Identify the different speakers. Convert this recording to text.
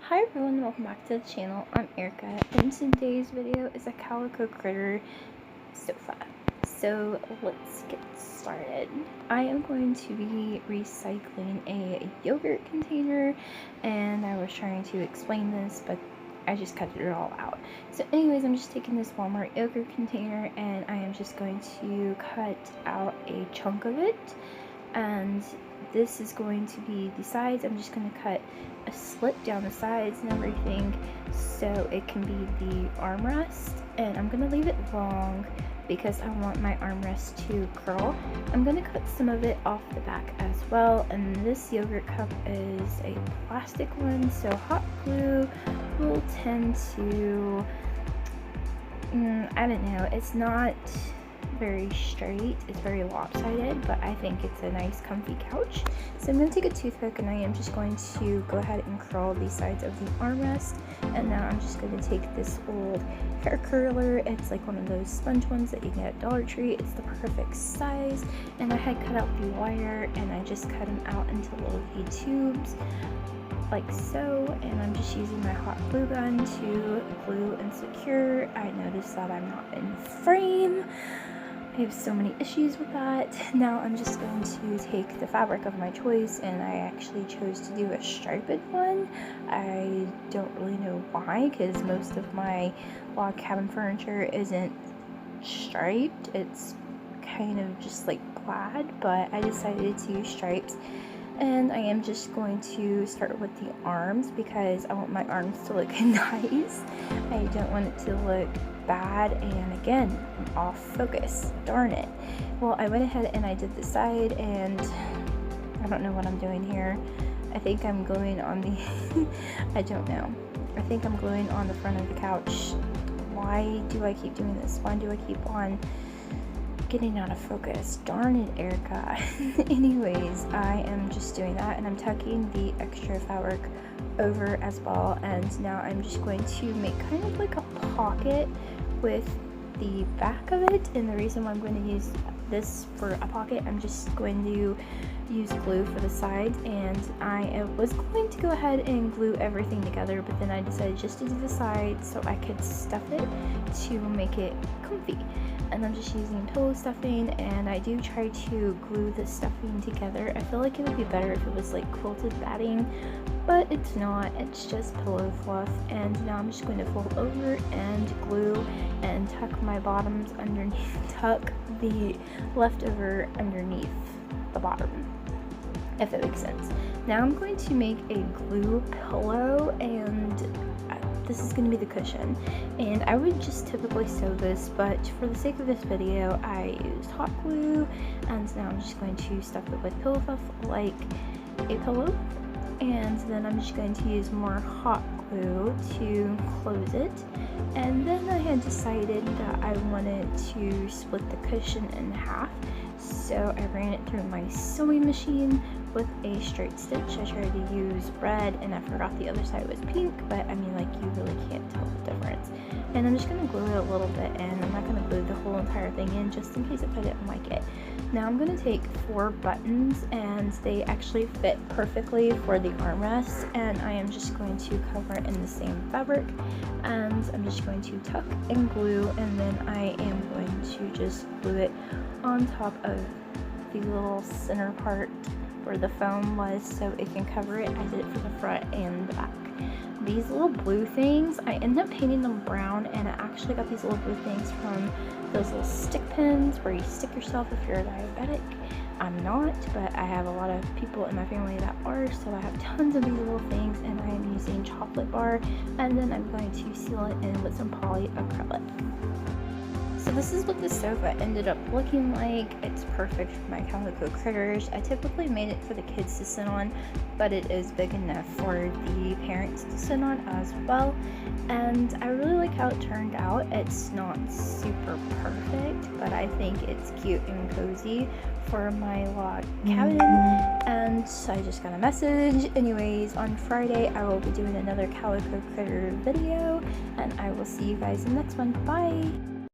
Speaker 1: Hi everyone, welcome back to the channel. I'm Erica, and today's video is a Calico critter sofa. So let's get started. I am going to be recycling a yogurt container, and I was trying to explain this, but I just cut it all out. So anyways, I'm just taking this Walmart yogurt container, and I am just going to cut out a chunk of it, and this is going to be the sides. I'm just going to cut a slit down the sides and everything so it can be the armrest, and I'm going to leave it long because I want my armrest to curl. I'm going to cut some of it off the back as well, and this yogurt cup is a plastic one, so hot glue will tend to, I don't know, it's not very straight, it's very lopsided, but I think it's a nice comfy couch. So I'm going to take a toothpick and I am just going to go ahead and curl the sides of the armrest. And now I'm just going to take this old hair curler. It's like one of those sponge ones that you can get at Dollar Tree. It's the perfect size, and I had cut out the wire and I just cut them out into little tubes like so, and I'm just using my hot glue gun to glue and secure. I noticed that I'm not in frame. I have so many issues with that. Now I'm just going to take the fabric of my choice, and I actually chose to do a striped one. I don't really know why, because most of my log cabin furniture isn't striped. It's kind of just like plaid, but I decided to use stripes. And I am just going to start with the arms because I want my arms to look nice. I don't want it to look bad, and again, I'm off focus, darn it. Well, I went ahead and I did the side, and I don't know what I'm doing here. I think I'm gluing on the I don't know. I think I'm gluing on the front of the couch. Why do I keep doing this? Why do I keep on getting out of focus? Darn it, Erica. Anyways, I am just doing that, and I'm tucking the extra fabric over as well, and now I'm just going to make kind of like a pocket with the back of it. And the reason why I'm going to use this for a pocket, I'm just going to use glue for the sides, and I was going to go ahead and glue everything together, but then I decided just to do the sides so I could stuff it to make it comfy. And I'm just using pillow stuffing, and I do try to glue the stuffing together. I feel like it would be better if it was like quilted batting, but it's not, it's just pillow fluff. And now I'm just going to fold over and glue and tuck my bottoms underneath, tuck the leftover underneath the bottom, if that makes sense. Now I'm going to make a glue pillow, and this is going to be the cushion, and I would just typically sew this, but for the sake of this video I used hot glue, and now I'm just going to stuff it with pillow fluff like a pillow, and then I'm just going to use more hot glue to close it. And then I had decided that I wanted to split the cushion in half, so I ran it through my sewing machine with a straight stitch. I tried to use red, and I forgot the other side was pink, but I mean, like, you really can't tell the difference. And I'm just going to glue it a little bit, and I'm not going to glue the whole entire thing in just in case if I didn't like it. Now I'm going to take 4 buttons, and they actually fit perfectly for the armrest, and I am just going to cover it in the same fabric, and I'm just going to tuck and glue, and then I am going to just glue it on top of the little center part where the foam was so it can cover it. I did it for the front and the back. These little blue things, I ended up painting them brown, and I actually got these little blue things from those little stick pins where you stick yourself if you're a diabetic. I'm not, but I have a lot of people in my family that are, so I have tons of these little things, and I am using chocolate bar, and then I'm going to seal it in with some polyacrylic. So this is what the sofa ended up looking like. It's perfect for my Calico critters. I typically made it for the kids to sit on, but it is big enough for the parents to sit on as well. And I really like how it turned out. It's not super perfect, but I think it's cute and cozy for my log cabin. And I just got a message. Anyways, on Friday I will be doing another Calico critter video, and I will see you guys in the next one. Bye!